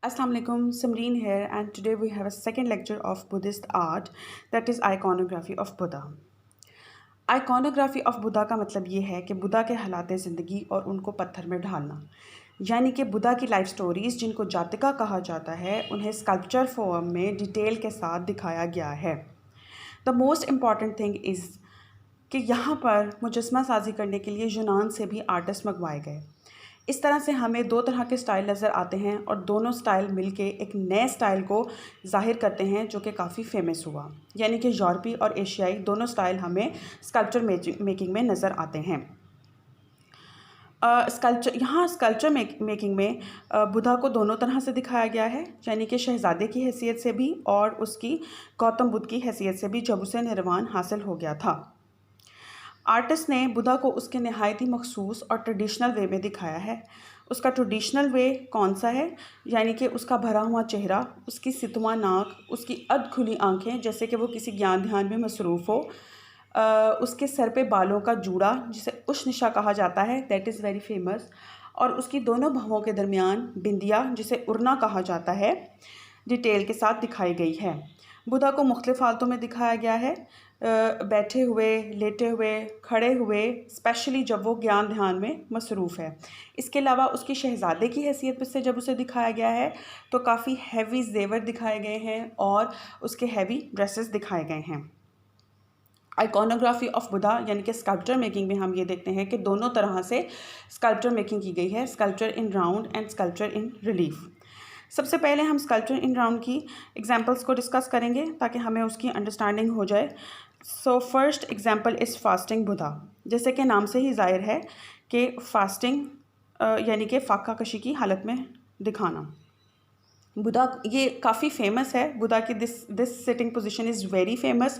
Assalamu alaikum, Samreen here, and today we have a second lecture of Buddhist art, that is iconography of Buddha. Iconography of Buddha का मतलब ये है कि बुद्धा के हालात ज़िंदगी और उनको पत्थर में ढालना, यानी कि बुद्धा की लाइफ स्टोरीज़ जिनको जातिका कहा जाता है उन्हें स्कल्पचर फॉर्म में डिटेल के साथ दिखाया गया है। The most important thing is कि यहाँ पर मुजस्मा साजी करने के लिए यूनान से भी आर्टिस्ट मंगवाए गए। इस तरह से हमें दो तरह के स्टाइल नज़र आते हैं और दोनों स्टाइल मिलके एक नए स्टाइल को ज़ाहिर करते हैं जो कि काफ़ी फेमस हुआ, यानी कि यूरोपी और एशियाई दोनों स्टाइल हमें स्कल्पचर मेकिंग में नज़र आते हैं। स्कल्पचर मेकिंग में बुद्धा को दोनों तरह से दिखाया गया है, यानी कि शहज़ादे की हैसियत से भी और उसकी गौतम बुद्ध की हैसियत से भी जब उसे निर्वाण हासिल हो गया था। आर्टिस्ट ने बुद्धा को उसके नहायत ही मखसूस और ट्रेडिशनल वे में दिखाया है। उसका ट्रेडिशनल वे कौन सा है, यानी कि उसका भरा हुआ चेहरा, उसकी सितुआ नाक, उसकी अध खुली आँखें जैसे कि वो किसी ज्ञान ध्यान में मसरूफ़ हो, उसके सर पे बालों का जूड़ा जिसे उशनिशा कहा जाता है, दैट इज़ वेरी फेमस, और उसकी दोनों भवों के दरमियान बिंदिया जिसे उड़ना कहा जाता है डिटेल के साथ दिखाई गई है। बुद्धा को मुख्तलिफ़ हालतों में दिखाया गया है, बैठे हुए, लेटे हुए, खड़े हुए, स्पेशली जब वो ज्ञान ध्यान में मसरूफ़ है। इसके अलावा उसकी शहज़ादे की हैसियत से जब उसे दिखाया गया है तो काफ़ी हैवी जेवर दिखाए गए हैं और उसके हैवी ड्रेसेस दिखाए गए हैं। आइकॉनोग्राफी ऑफ बुद्धा यानी कि स्कल्पचर मेकिंग में हम ये देखते हैं कि दोनों तरह से स्कल्पचर मेकिंग की गई है, sculpture in round and sculpture in relief. सबसे पहले हम स्कल्पचर इन राउंड की एग्जांपल्स को डिस्कस करेंगे ताकि हमें उसकी अंडरस्टैंडिंग हो जाए। So first example is fasting Buddha. जैसे कि नाम से ही जाहिर है कि फास्टिंग यानी कि फाका कशी की हालत में दिखाना। बुद्धा ये काफ़ी फेमस है, बुद्धा की this sitting position is very famous,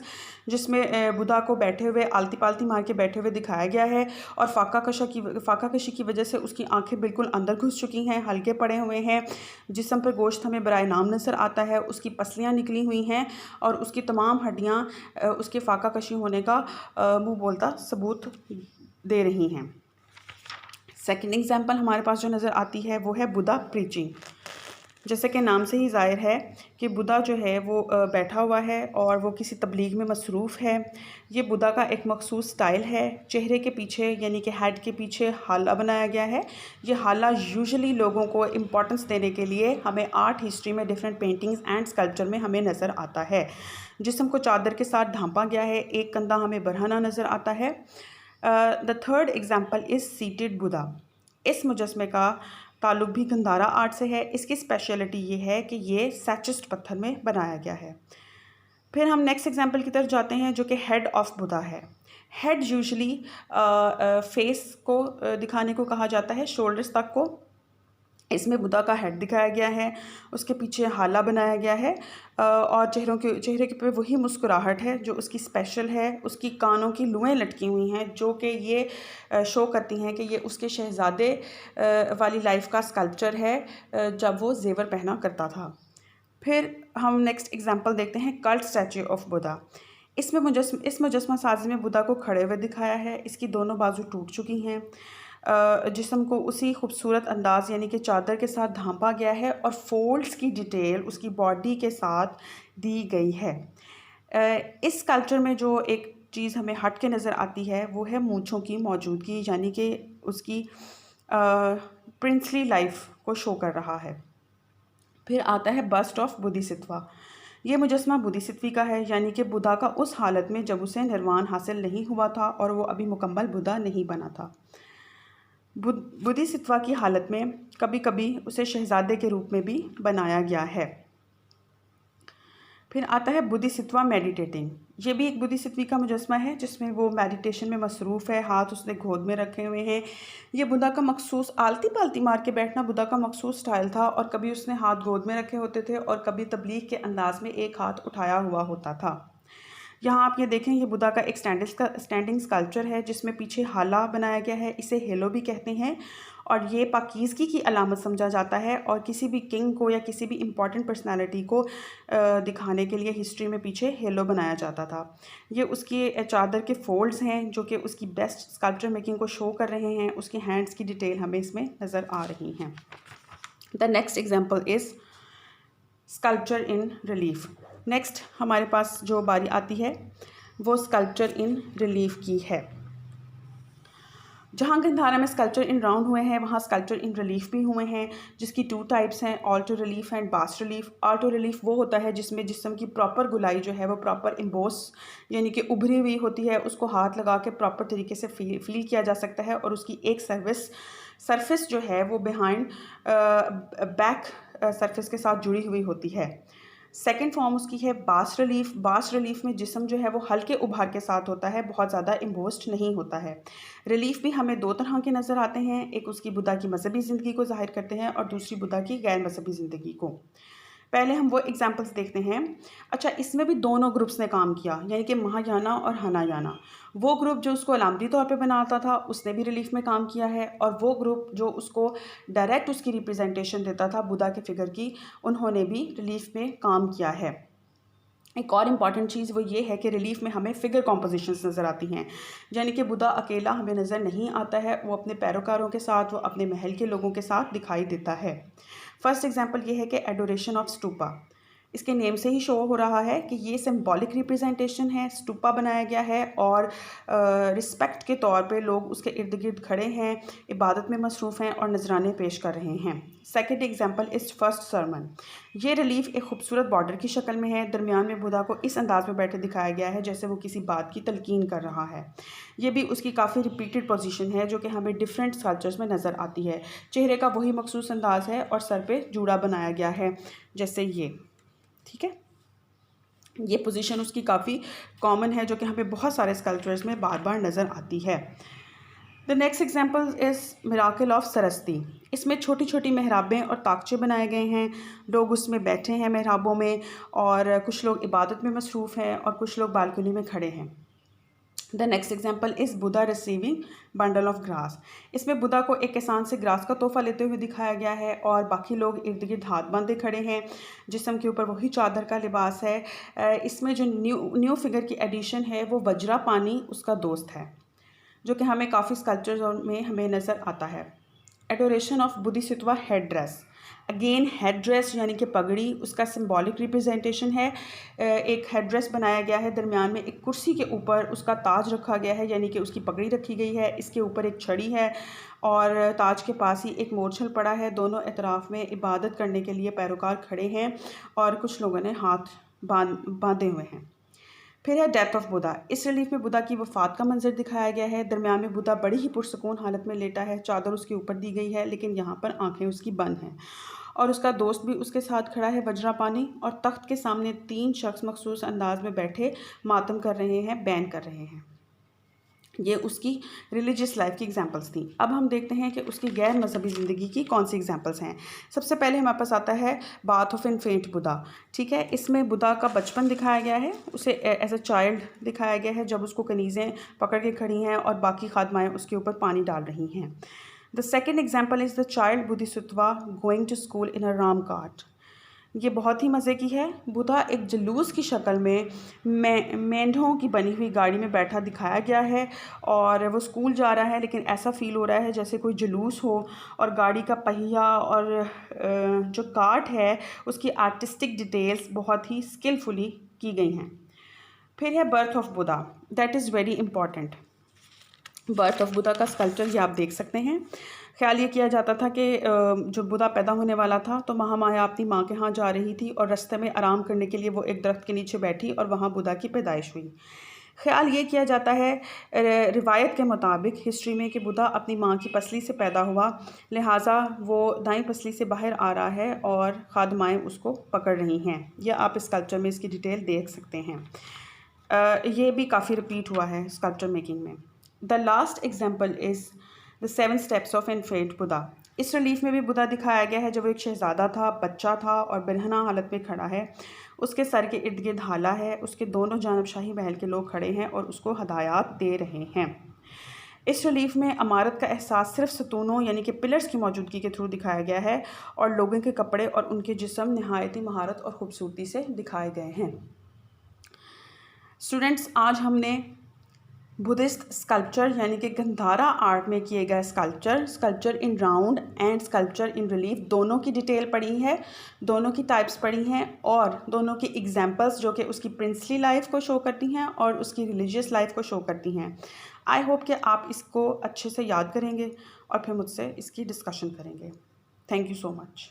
जिसमें बुद्धा को बैठे हुए आलती पालती मार के बैठे हुए दिखाया गया है और फाका कशी की वजह से उसकी आंखें बिल्कुल अंदर घुस चुकी हैं, हल्के पड़े हुए हैं, जिस्म पर गोश्त हमें बराए नाम नज़र आता है, उसकी पसलियाँ निकली हुई हैं और उसकी तमाम हड्डियाँ उसके फाका कशी होने का मुँह बोलता सबूत दे रही हैं। सेकेंड एग्जाम्पल हमारे पास जो नज़र आती है वो है बुद्धा प्रीचिंग। जैसे कि नाम से ही ज़ाहिर है कि बुद्धा जो है वो बैठा हुआ है और वो किसी तबलीग में मसरूफ़ है। ये बुद्धा का एक मखसूस स्टाइल है। चेहरे के पीछे यानी कि हेड के पीछे हाला बनाया गया है। ये हाला यूजुअली लोगों को इम्पोर्टेंस देने के लिए हमें आर्ट हिस्ट्री में डिफरेंट पेंटिंग्स एंड स्कल्पचर में हमें नज़र आता है। जिस्म को चादर के साथ ढांपा गया है, एक कंधा हमें बरहना नज़र आता है। The third example is seated Buddha. इस मुजस्मे का ताल्लुक भी गंधारा आर्ट से है। इसकी स्पेशलिटी ये है कि ये सैचिस्ट पत्थर में बनाया गया है। फिर हम नेक्स्ट एग्जांपल की तरफ जाते हैं जो कि हेड ऑफ बुद्धा है। हेड यूजुअली फेस को दिखाने को कहा जाता है, शोल्डर्स तक को। इसमें बुद्धा का हेड दिखाया गया है, उसके पीछे हाला बनाया गया है और चेहरे के पे वही मुस्कुराहट है जो उसकी स्पेशल है। उसकी कानों की लुएं लटकी हुई हैं जो कि ये शो करती हैं कि ये उसके शहज़ादे वाली लाइफ का स्कल्पचर है जब वो जेवर पहना करता था। फिर हम नेक्स्ट एग्जांपल देखते हैं कल्ट स्टैचू ऑफ बुद्धा। इस मुजस्मा साजी में बुद्धा को खड़े हुए दिखाया है। इसकी दोनों बाजू टूट चुकी हैं। जिस्म को उसी खूबसूरत अंदाज यानी कि चादर के साथ ढांपा गया है और फोल्ड्स की डिटेल उसकी बॉडी के साथ दी गई है। इस कल्चर में जो एक चीज़ हमें हट के नज़र आती है वो है मूंछों की मौजूदगी, यानी कि उसकी प्रिंसली लाइफ को शो कर रहा है। फिर आता है बस्ट ऑफ बोधिसत्वा। ये मुजस्मा बोधिसत्वी का है, यानी कि बुद्धा का उस हालत में जब उसे निर्वाण हासिल नहीं हुआ था और वो अभी मुकम्मल बुद्धा नहीं बना था। बोधिसत्वा की हालत में कभी कभी उसे शहजादे के रूप में भी बनाया गया है। फिर आता है बोधिसत्वा मेडिटेटिंग। ये भी एक बोधिसत्वी का मुजस्मा है जिसमें वो मेडिटेशन में मसरूफ़ है, हाथ उसने गोद में रखे हुए हैं। ये बुद्धा का मखसूस आलती पालती मार के बैठना बुद्धा का मखसूस स्टाइल था और कभी उसने हाथ गोद में रखे होते थे और कभी तबलीग के अंदाज में एक हाथ उठाया हुआ होता था। यहाँ आप ये देखें, ये बुद्धा का एक स्टैंडिंग स्कल्पचर है जिसमें पीछे हाला बनाया गया है। इसे हेलो भी कहते हैं और ये पाकीज़गी की अलामत समझा जाता है और किसी भी किंग को या किसी भी इम्पॉर्टेंट पर्सनालिटी को दिखाने के लिए हिस्ट्री में पीछे हेलो बनाया जाता था। ये उसकी चादर के फोल्ड्स हैं जो कि उसकी बेस्ट स्कल्पचर मेकिंग को शो कर रहे हैं। उसके हैंड्स की डिटेल हमें इसमें नज़र आ रही हैं। The next example is sculpture in relief. Next हमारे पास जो बारी आती है वो स्कल्पचर इन रिलीफ की है। जहाँ गंधारा में स्कल्पचर इन राउंड हुए हैं वहाँ स्कल्पचर इन रिलीफ भी हुए हैं, जिसकी 2 टाइप्स हैं, Alto relief and bast relief. Alto relief वो होता है जिसमें जिस्म की प्रॉपर गुलाई जो है वो प्रॉपर इम्बोस यानी कि उभरी हुई होती है, उसको हाथ लगा के प्रॉपर तरीके से फील किया जा सकता है, और उसकी एक सरफेस जो है वो बिहाइंड बैक सरफेस के साथ जुड़ी हुई होती है। सेकेंड फॉर्म उसकी है बास्ट रिलीफ। बास्ट रिलीफ में जिस्म जो है वो हल्के उभार के साथ होता है, बहुत ज़्यादा इम्बोस्ड नहीं होता है। रिलीफ भी हमें 2 तरह के नज़र आते हैं, एक उसकी बुद्धा की मजहबी ज़िंदगी को ज़ाहिर करते हैं और दूसरी बुद्धा की गैर मजहबी ज़िंदगी को। पहले हम वो एग्जांपल्स देखते हैं। अच्छा, इसमें भी दोनों ग्रुप्स ने काम किया, यानी कि महायाना और हनायाना। वो ग्रुप जो उसको अलामती तौर पे बनाता था उसने भी रिलीफ में काम किया है, और वो ग्रुप जो उसको डायरेक्ट उसकी रिप्रेजेंटेशन देता था बुद्धा के फिगर की, उन्होंने भी रिलीफ में काम किया है। एक और इम्पॉर्टेंट चीज़ वो ये है कि रिलीफ में हमें फिगर कॉम्पोजिशंस नज़र आती हैं, यानी कि बुद्धा अकेला हमें नज़र नहीं आता है, वो अपने पैरोकारों के साथ, वो अपने महल के लोगों के साथ दिखाई देता है। फर्स्ट एग्जांपल ये है कि एडोरेशन ऑफ स्टूपा। इसके नेम से ही शो हो रहा है कि ये सिंबॉलिक रिप्रेजेंटेशन है। स्टूपा बनाया गया है और रिस्पेक्ट के तौर पे लोग उसके इर्द गिर्द खड़े हैं, इबादत में मसरूफ़ हैं और नजराने पेश कर रहे हैं। सेकंड एग्जांपल इस फर्स्ट सरमन। ये रिलीफ एक खूबसूरत बॉर्डर की शक्ल में है, दरमियान में बुद्धा को इस अंदाज में बैठे दिखाया गया है जैसे वो किसी बात की तलकीन कर रहा है। ये भी उसकी काफ़ी रिपीटेड पोजीशन है जो कि हमें डिफरेंट स्कल्पचर्स में नज़र आती है। चेहरे का वही मखसूस अंदाज है और सर पे जूड़ा बनाया गया है जैसे ये, ठीक है। ये पोजीशन उसकी काफ़ी कॉमन है जो कि हमें बहुत सारे स्कल्पचर्स में बार बार नज़र आती है। The next example is miracle of Saraswati. इसमें छोटी छोटी मेहराबें और ताकचे बनाए गए हैं, लोग उसमें बैठे हैं मेहराबों में, और कुछ लोग इबादत में मसरूफ़ हैं और कुछ लोग बालकनी में खड़े हैं। The next example is Buddha receiving bundle of grass. इसमें बुद्धा को एक किसान से ग्रास का तोहफा लेते हुए दिखाया गया है और बाकी लोग इर्द गिर्द हाथ बांधे खड़े हैं, जिस्म के ऊपर वही चादर का लिबास है। इसमें जो न्यू फिगर की एडिशन है वो वज्रा पानी उसका दोस्त है, जो कि हमें काफ़ी स्कल्पचर्स में हमें नज़र आता है। Adoration of bodhisattva headdress. Again headdress यानी कि पगड़ी उसका सिंबॉलिक रिप्रेजेंटेशन है। एक हेड ड्रेस बनाया गया है, दरमियान में एक कुर्सी के ऊपर उसका ताज रखा गया है, यानी कि उसकी पगड़ी रखी गई है, इसके ऊपर एक छड़ी है और ताज के पास ही एक मोरछल पड़ा है। दोनों एतराफ़ में इबादत करने के लिए पैरोकार खड़े हैं और कुछ लोगों ने हाथ बांधे हुए हैं। फिर है डेथ ऑफ बुद्धा। इस रिलीफ में बुद्धा की वफ़ात का मंजर दिखाया गया है। दरमियान में बुद्धा बड़ी ही पुरसकून हालत में लेटा है, चादर उसके ऊपर दी गई है लेकिन यहाँ पर आंखें उसकी बंद हैं, और उसका दोस्त भी उसके साथ खड़ा है वज्रा पानी, और तख्त के सामने 3 शख्स मखसूस अंदाज में बैठे मातम कर रहे हैं, बैन कर रहे हैं। ये उसकी रिलीजियस लाइफ की एग्जांपल्स थी। अब हम देखते हैं कि उसकी गैर मजहबी ज़िंदगी की कौन सी एग्जांपल्स हैं। सबसे पहले हमारे पास आता है बाथ ऑफ इन्फेंट बुद्धा, ठीक है। इसमें बुद्धा का बचपन दिखाया गया है, उसे एज अ चाइल्ड दिखाया गया है जब उसको कनीज़ें पकड़ के खड़ी हैं और बाकी खादमाएँ उसके ऊपर पानी डाल रही हैं। The second example is the child bodhisattva going to school in a ram cart. ये बहुत ही मज़े की है। बुद्धा एक जुलूस की शक्ल में मेंढों की बनी हुई गाड़ी में बैठा दिखाया गया है और वो स्कूल जा रहा है, लेकिन ऐसा फ़ील हो रहा है जैसे कोई जुलूस हो, और गाड़ी का पहिया और जो कार्ट है उसकी आर्टिस्टिक डिटेल्स बहुत ही स्किलफुली की गई हैं। फिर है birth of Buddha, that is very important. Birth of Buddha का स्कल्पचर ये आप देख सकते हैं। ख्याल ये किया जाता था कि जो बुद्धा पैदा होने वाला था तो महामाया अपनी माँ के यहाँ जा रही थी और रास्ते में आराम करने के लिए वो एक दरख्त के नीचे बैठी और वहाँ बुद्धा की पैदाइश हुई। ख्याल ये किया जाता है रिवायत के मुताबिक हिस्ट्री में कि बुद्धा अपनी माँ की पसली से पैदा हुआ, लिहाजा वो दाईं पसली से बाहर आ रहा है और खादमाएँ उसको पकड़ रही हैं। यह आप इस स्कल्पचर में इसकी डिटेल देख सकते हैं। ये भी काफ़ी रिपीट हुआ है स्कल्पचर मेकिंग में। The last example is the 7 steps of infant Buddha. इस रिलीफ में भी बुद्धा दिखाया गया है जब वो एक शहज़ादा था, बच्चा था और बिरहना हालत में खड़ा है। उसके सर के इर्द गिर्द हाला है, उसके दोनों जानब शाही महल के लोग खड़े हैं और उसको हदायत दे रहे हैं। इस रिलीफ में अमारत का एहसास सिर्फ सतूनों यानी कि पिलर्स की मौजूदगी के थ्रू दिखाया गया है और लोगों के कपड़े और उनके जिस्म नहायती महारत और ख़ूबसूरती से दिखाए गए हैं। स्टूडेंट्स, आज हमने बुद्धिस्ट स्कल्पचर यानी कि गंधारा आर्ट में किए गए sculpture in round and sculpture in relief, दोनों की डिटेल पढ़ी है, दोनों की टाइप्स पढ़ी हैं और दोनों की एग्जांपल्स जो कि उसकी प्रिंसली लाइफ को शो करती हैं और उसकी रिलीजियस लाइफ को शो करती हैं। आई होप कि आप इसको अच्छे से याद करेंगे और फिर मुझसे इसकी डिस्कशन करेंगे। Thank you so much.